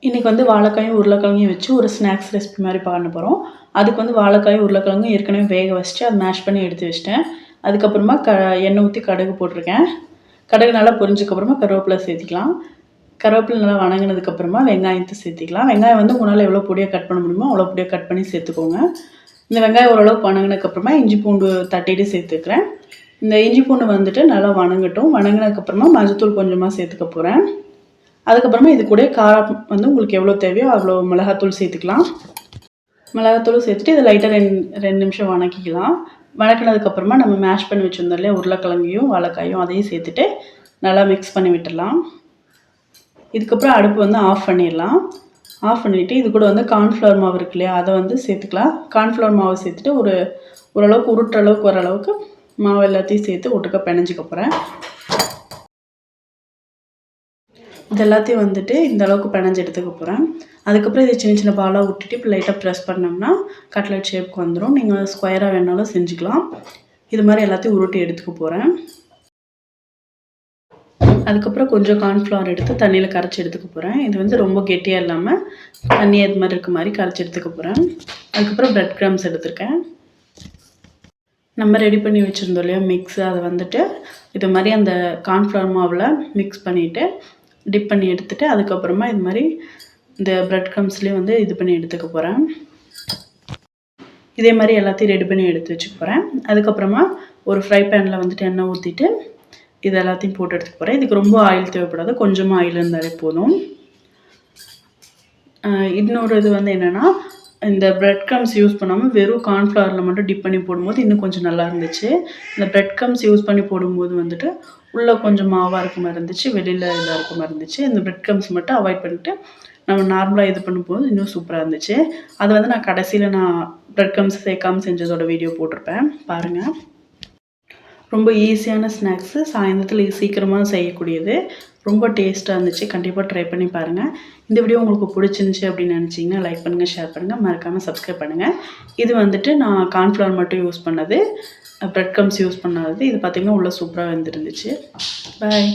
இன்றைக்கி வந்து வாழைக்காயும் உருளைக்கிழங்கையும் வச்சு ஒரு ஸ்நாக்ஸ் ரெசிபி மாதிரி பண்ண போகிறோம். அதுக்கு வந்து வாழைக்காயும் உருளைக்கிழங்கும் ஏற்கனவே வேக வச்சுட்டு அதை மேஷ் பண்ணி எடுத்து வச்சிட்டேன். அதுக்கப்புறமா எண்ணெய் ஊற்றி கடுகு போட்டிருக்கேன். கடுகு நல்லா பொரிஞ்சதுக்கப்புறமா கருவேப்பிலை சேர்த்திக்கலாம். கருவேப்பிலை நல்லா வணங்கினதுக்கப்புறமா வெங்காயத்தை சேர்த்திக்கலாம். வெங்காயம் வந்து உங்களால் எவ்வளோ பொடியாக கட் பண்ண முடியுமோ அவ்வளோ பொடியாக கட் பண்ணி சேர்த்துக்கோங்க. இந்த வெங்காயம் ஓரளவுக்கு வணங்கினதுக்கப்புறமா இஞ்சி பூண்டு தட்டிட்டு சேர்த்துக்கிறேன். இந்த இஞ்சி பூண்டு வந்துட்டு நல்லா வணங்கட்டும். வணங்கினதுக்கப்புறமா மஞ்சத்தூள் கொஞ்சமாக சேர்த்துக்க போகிறேன். அதுக்கப்புறமா இது கூட காரம் வந்து உங்களுக்கு எவ்வளோ தேவையோ அவ்வளோ மிளகாத்தூள் சேர்த்துக்கலாம். மிளகாத்தூள் சேர்த்துட்டு இதை லைட்டாக ரெண்டு நிமிஷம் வணக்கிக்கலாம். வணக்கினதுக்கப்புறமா நம்ம மேஷ் பண்ணி வச்சுருந்தோம் இல்லையா உருளைக்கிழங்கையும் வாழைக்காயும் அதையும் சேர்த்துட்டு நல்லா மிக்ஸ் பண்ணி விட்டுடலாம். இதுக்கப்புறம் அடுப்பு வந்து ஆஃப் பண்ணிடலாம். ஆஃப் பண்ணிவிட்டு இது கூட வந்து கார்ன்ஃப்ளவர் மாவு இருக்கு இல்லையா அதை வந்து சேர்த்துக்கலாம். கார்ன்ஃப்ளவர் மாவை சேர்த்துட்டு ஓரளவுக்கு உருட்டுற அளவுக்கு வர அளவுக்கு மாவு எல்லாத்தையும் சேர்த்து ஒட்டுக்க பிணைஞ்சிக்க போகிறேன். இது எல்லாத்தையும் வந்துட்டு இந்த அளவுக்கு பிணைஞ்சு எடுத்துக்க போகிறேன். அதுக்கப்புறம் இதை சின்ன சின்ன பாலாக விட்டுட்டு இப்போ லைட்டாக ப்ரெஸ் பண்ணோம்னா கட்லெட் ஷேப்புக்கு வந்துடும். நீங்கள் ஸ்கொயராக வேணாலும் செஞ்சுக்கலாம். இது மாதிரி எல்லாத்தையும் உருட்டி எடுத்துக்க போகிறேன். அதுக்கப்புறம் கொஞ்சம் கார்ன்ஃப்ளவர் எடுத்து தண்ணியில் கரைச்சி எடுத்துக்க போகிறேன். இது வந்து ரொம்ப கெட்டியாக இல்லாமல் தண்ணி அது மாதிரி இருக்க மாதிரி கரைச்சி எடுத்துக்க போகிறேன். அதுக்கப்புறம் ப்ரெட் க்ரம்ஸ் எடுத்துருக்கேன். நம்ம ரெடி பண்ணி வச்சுருந்தோம் இல்லையா மிக்ஸு அதை வந்துட்டு இது மாதிரி அந்த கார்ன்ஃப்ளவர் மாவில் மிக்ஸ் பண்ணிவிட்டு டிப் பண்ணி எடுத்துகிட்டு அதுக்கப்புறமா இது மாதிரி இந்த ப்ரெட் க்ரம்ஸ்லேயும் வந்து இது பண்ணி எடுத்துக்க போகிறேன். இதே மாதிரி எல்லாத்தையும் ரெடி பண்ணி எடுத்து வச்சுக்க போகிறேன். அதுக்கப்புறமா ஒரு ஃப்ரை பேனில் வந்துட்டு எண்ணெய் ஊற்றிட்டு இது எல்லாத்தையும் போட்டு எடுத்துக்க போகிறேன். இதுக்கு ரொம்ப ஆயில் தேவைப்படாது, கொஞ்சமாக ஆயில் இருந்தாலே போதும். இன்னொரு இது வந்து என்னென்னா இந்த ப்ரெட் க்ரம்ஸ் யூஸ் பண்ணாமல் வெறும் கார்ன்ஃப்ளவரில் மட்டும் டிப் பண்ணி போடும்போது இன்னும் கொஞ்சம் நல்லா இருந்துச்சு. இந்த ப்ரெட் க்ரம்ஸ் யூஸ் பண்ணி போடும்போது வந்துட்டு உள்ளே கொஞ்சம் மாவாக இருக்க மாதிரி இருந்துச்சு, வெளியில் இதாக இருக்க மாதிரி இருந்துச்சு. இந்த ப்ரெட் க்ரம்ஸ் மட்டும் அவாய்ட் பண்ணிவிட்டு நம்ம நார்மலாக இது பண்ணும்போது இன்னும் சூப்பராக இருந்துச்சு. அது வந்து நான் கடைசியில் ப்ரெட் க்ரம்ஸ் சேர்க்காமல் செஞ்சதோட வீடியோ போட்டிருப்பேன், பாருங்கள். ரொம்ப ஈஸியான ஸ்நாக்ஸு, சாயந்தரத்தில் சீக்கிரமாக செய்யக்கூடியது, ரொம்ப டேஸ்ட்டாக இருந்துச்சு. கண்டிப்பாக ட்ரை பண்ணி பாருங்கள். இந்த வீடியோ உங்களுக்கு பிடிச்சிருந்துச்சி அப்படின்னு நினச்சிங்கன்னா லைக் பண்ணுங்கள், ஷேர் பண்ணுங்கள், மறக்காமல் சப்ஸ்கிரைப் பண்ணுங்கள். இது வந்துட்டு நான் கார்ன்ஃப்ளவர் மட்டும் யூஸ் பண்ணது, ப்ரெட் க்ரம்ஸ் யூஸ் பண்ணாதது. இது பார்த்திங்கன்னா உள்ளே சூப்பராக வந்துருந்துச்சு. பாய்.